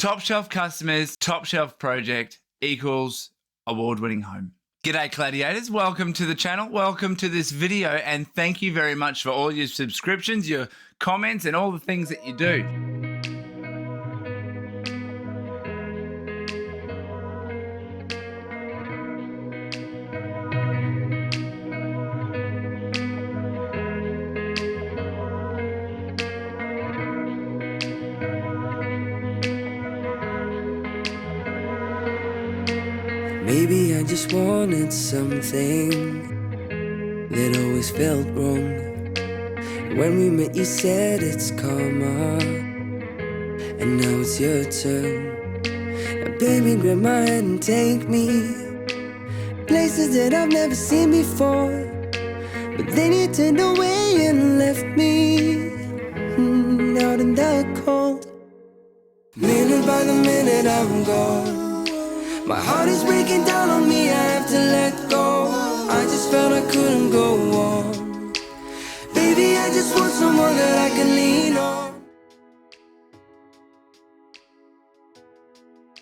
Top shelf customers, top shelf project equals award-winning home. G'day Gladiators, welcome to the channel, welcome to this video, and thank you very much for all your subscriptions, your comments, and all the things that you do. Maybe I just wanted something that always felt wrong. When we met you said it's karma, and now it's your turn. Now baby, grab my hand and take me places that I've never seen before. But then you turned away and left me out in the cold. Minute by the minute I'm gone. My heart is breaking down on me, I have to let go. I just felt I couldn't go on. Baby, I just want someone that I can lean on.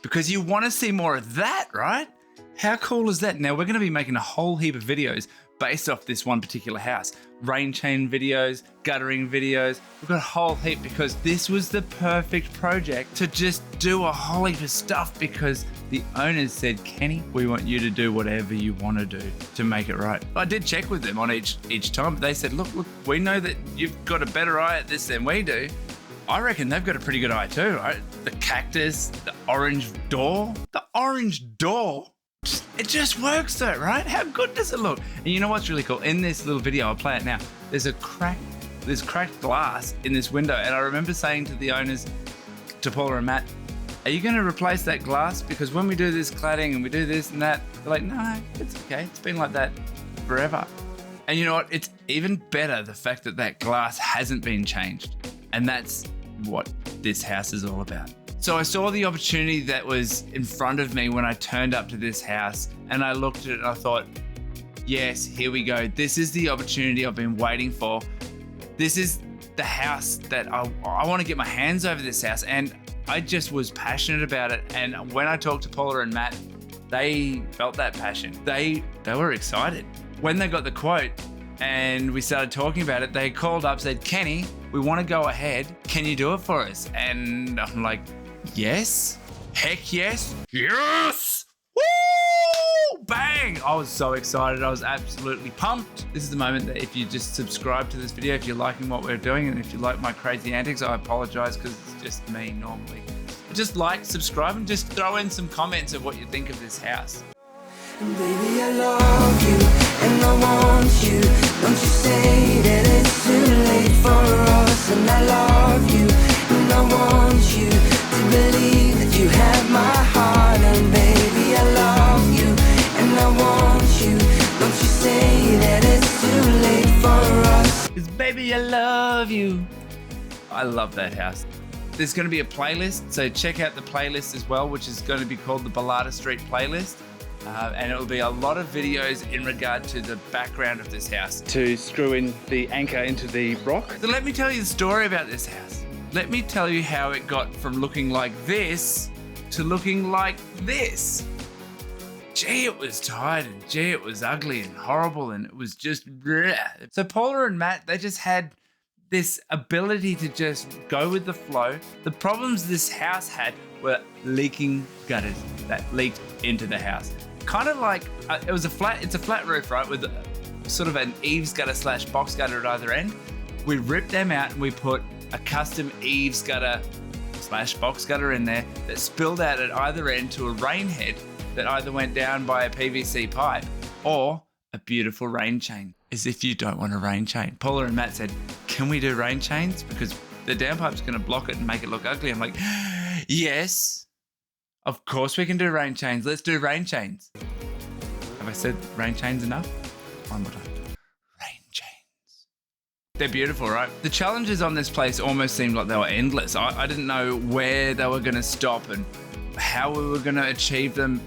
Because you want to see more of that, right? How cool is that? Now, we're going to be making a whole heap of videos based off this one particular house. Rain chain videos, guttering videos. We've got a whole heap because this was the perfect project to just do a whole heap of stuff because the owners said, Kenny, we want you to do whatever you want to do to make it right. I did check with them on each time, but they said, look, we know that you've got a better eye at this than we do. I reckon they've got a pretty good eye too, right? The cactus, the orange door. The orange door, it just works though, right? How good does it look? And you know what's really cool? In this little video, I'll play it now. There's cracked glass in this window. And I remember saying to the owners, to Paula and Matt, are you going to replace that glass? Because when we do this cladding and we do this and that, they're like, no, it's okay. It's been like that forever. And you know what? It's even better the fact that that glass hasn't been changed. And that's what this house is all about. So I saw the opportunity that was in front of me when I turned up to this house, and I looked at it and I thought, yes, here we go. This is the opportunity I've been waiting for. This is the house that I want to get my hands over this house. And I just was passionate about it. And when I talked to Paula and Matt, they felt that passion. They were excited. When they got the quote and we started talking about it, they called up, said, Kenny, we want to go ahead. Can you do it for us? And I'm like, yes, heck yes, yes, woo, bang. I was so excited. I was absolutely pumped. This is the moment that if you just subscribe to this video, if you're liking what we're doing, and if you like my crazy antics, I apologize because it's just me normally. Just like, subscribe, and just throw in some comments of what you think of this house. Baby, I love you and I want you. Don't you say that it's too late for us. And I love you and I want you to believe that you have my heart. And baby, I love you and I want you. Don't you say that it's too late for us. 'Cause baby, I love you. I love that house. There's going to be a playlist, so check out the playlist as well, which is going to be called the Ballada Street playlist. And it will be a lot of videos in regard to the background of this house to screw in the anchor into the rock. So let me tell you the story about this house. Let me tell you how it got from looking like this to looking like this. Gee, it was tired, and gee, it was ugly and horrible, and it was just bleh. So Paula and Matt, they just had this ability to just go with the flow. The problems this house had were leaking gutters that leaked into the house. Kind of like, it's a flat roof, right? With sort of an eaves gutter / box gutter at either end. We ripped them out and we put a custom eaves gutter / box gutter in there that spilled out at either end to a rain head that either went down by a PVC pipe or a beautiful rain chain. As if you don't want a rain chain. Paula and Matt said, can we do rain chains? Because the downpipe's going to block it and make it look ugly. I'm like, yes, of course we can do rain chains. Let's do rain chains. Have I said rain chains enough? One more time. Rain chains. They're beautiful, right? The challenges on this place almost seemed like they were endless. I didn't know where they were going to stop and how we were going to achieve them.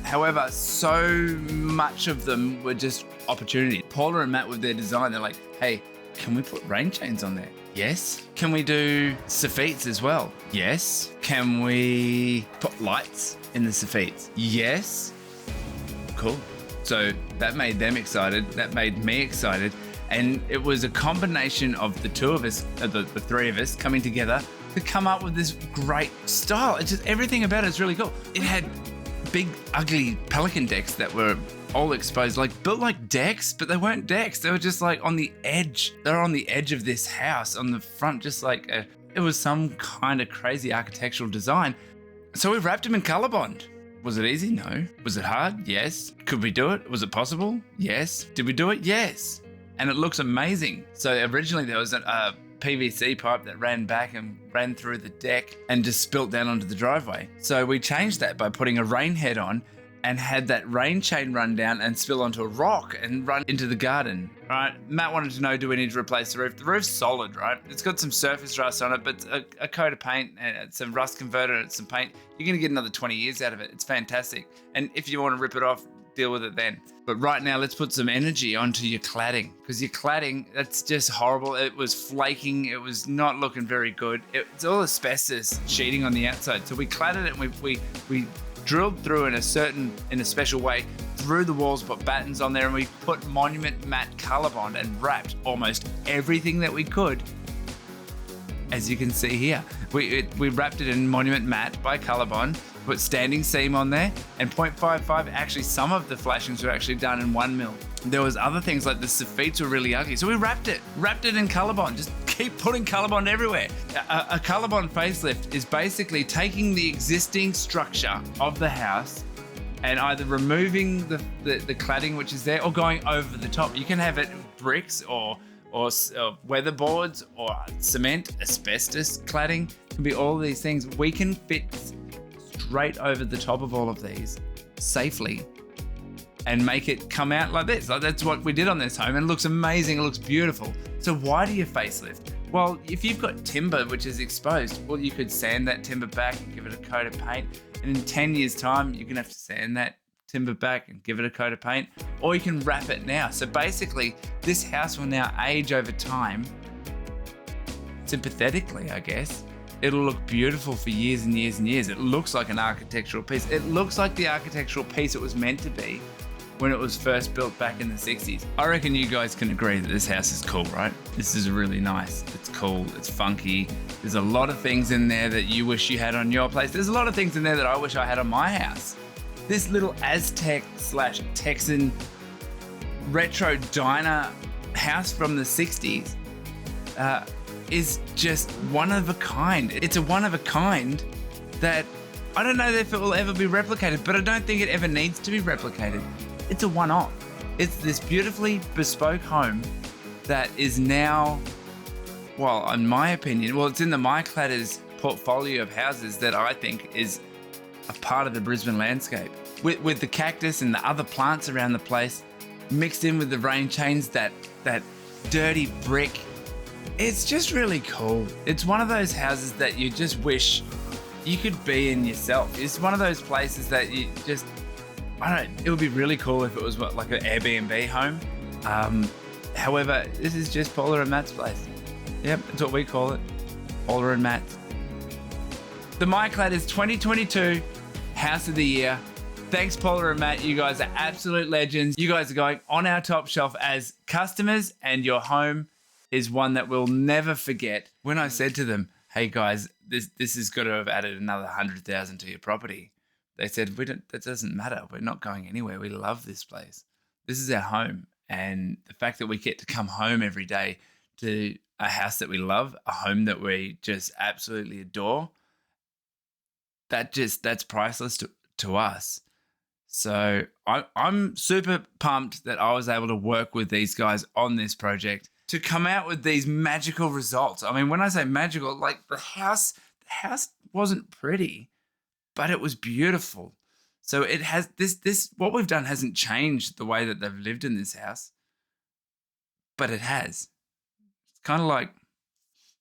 However, so much of them were just opportunity. Paula and Matt with their design, they're like, hey, can we put rain chains on there? Yes. Can we do soffites as well? Yes. Can we put lights in the soffites? Yes. Cool. So that made them excited. That made me excited. And it was a combination of the two of us, the three of us coming together to come up with this great style. It's just everything about it is really cool. It had big, ugly pelican decks that were all exposed, like built like decks, but they weren't decks. They were just like on the edge. They were on the edge of this house on the front, just like it was some kind of crazy architectural design. So we wrapped them in Colorbond. Was it easy? No. Was it hard? Yes. Could we do it? Was it possible? Yes. Did we do it? Yes. And it looks amazing. So originally there was a PVC pipe that ran back and ran through the deck and just spilt down onto the driveway. So we changed that by putting a rain head on and had that rain chain run down and spill onto a rock and run into the garden, right? Matt wanted to know, do we need to replace the roof? The roof's solid, right? It's got some surface rust on it, but a coat of paint and some rust converter and some paint, you're gonna get another 20 years out of it. It's fantastic. And if you wanna rip it off, deal with it then. But right now, let's put some energy onto your cladding, because your cladding, that's just horrible. It was flaking. It was not looking very good. It's all asbestos sheeting on the outside. So we cladded it and we drilled through in a special way through the walls, put battens on there, and we put Monument Matte Colorbond and wrapped almost everything that we could. As you can see here, we wrapped it in Monument Matte by Colorbond, put standing seam on there, and 0.55. Actually, some of the flashings were actually done in 1mm. There was other things like the soffites were really ugly, so we wrapped it in Colorbond. Just keep putting Colorbond everywhere. A Colorbond facelift is basically taking the existing structure of the house and either removing the cladding which is there or going over the top. You can have it bricks or weatherboards or cement, asbestos cladding. It can be all these things. We can fit straight over the top of all of these safely and make it come out like this. Like, that's what we did on this home, and it looks amazing. It looks beautiful. So why do you facelift? Well, if you've got timber which is exposed, well, you could sand that timber back and give it a coat of paint, and in 10 years time you're gonna have to sand that timber back and give it a coat of paint, or you can wrap it now. So basically this house will now age over time sympathetically, I guess. It'll look beautiful for years and years and years. It looks like an architectural piece. It looks like the architectural piece it was meant to be when it was first built back in the 60s. I reckon you guys can agree that this house is cool, right? This is really nice. It's cool, it's funky. There's a lot of things in there that you wish you had on your place. There's a lot of things in there that I wish I had on my house. This little Aztec/Texan retro diner house from the 60s is just one of a kind. It's a one of a kind that I don't know if it will ever be replicated, but I don't think it ever needs to be replicated. It's a one-off. It's this beautifully bespoke home that is now, well, in my opinion, well, it's in the MyCladders portfolio of houses that I think is a part of the Brisbane landscape. With the cactus and the other plants around the place, mixed in with the rain chains, that dirty brick, it's just really cool. It's one of those houses that you just wish you could be in yourself. It's one of those places that you just, I don't know, it would be really cool if it was like an Airbnb home. However, this is just Paula and Matt's place. Yep, that's what we call it. Paula and Matt's. The MyCladders 2022 House of the Year. Thanks, Paula and Matt. You guys are absolute legends. You guys are going on our top shelf as customers, and your home is one that we'll never forget. When I said to them, hey guys, this has got to have added another 100,000 to your property, they said, that doesn't matter. We're not going anywhere. We love this place. This is our home. And the fact that we get to come home every day to a house that we love, a home that we just absolutely adore, that's priceless to us. So I'm super pumped that I was able to work with these guys on this project to come out with these magical results. I mean, when I say magical, like the house wasn't pretty, but it was beautiful. So it has this what we've done hasn't changed the way that they've lived in this house, but it has. It's kind of like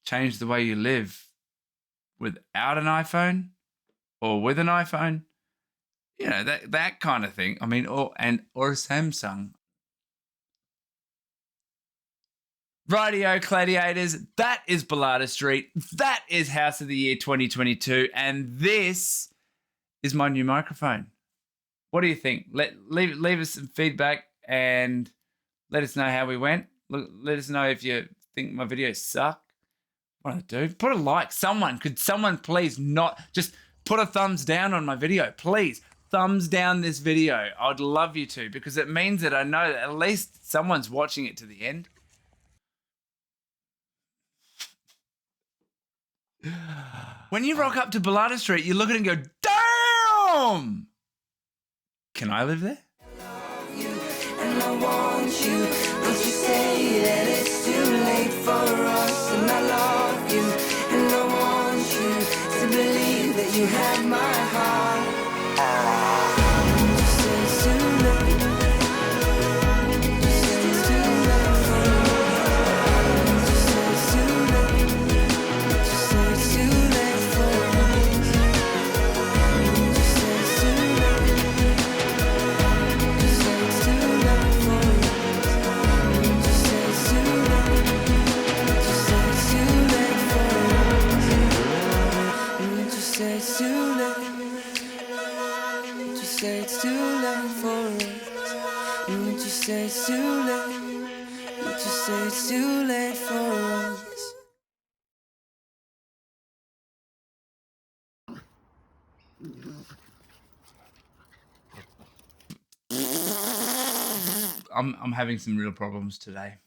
changed the way you live without an iPhone or with an iPhone. You know, that kind of thing. I mean, or a Samsung. Rightio, Gladiators, that is Ballada Street. That is House of the Year 2022. And this is my new microphone. What do you think? Leave us some feedback and let us know how we went. Let us know if you think my videos suck. What do I do? Put a like. Could someone please not just put a thumbs down on my video? Please, thumbs down this video. I'd love you to, because it means that I know that at least someone's watching it to the end. When you rock up to Ballada Street, you look at it and go, damn! Can I live there? And I want you. Don't you say that it's too late for us. And I love you. And I want you to believe that you have my heart. Just say it's too late. Just say it's too late for us. Just say it's too late. Just say it's too late for us. Just say it's too late. Just say it's too late for us. Just say it's too late. Just say it's too late for us. Just say it's too late. Just say it's too late for us. Just say it's too late. Just say it's too late for us. I'm having some real problems today.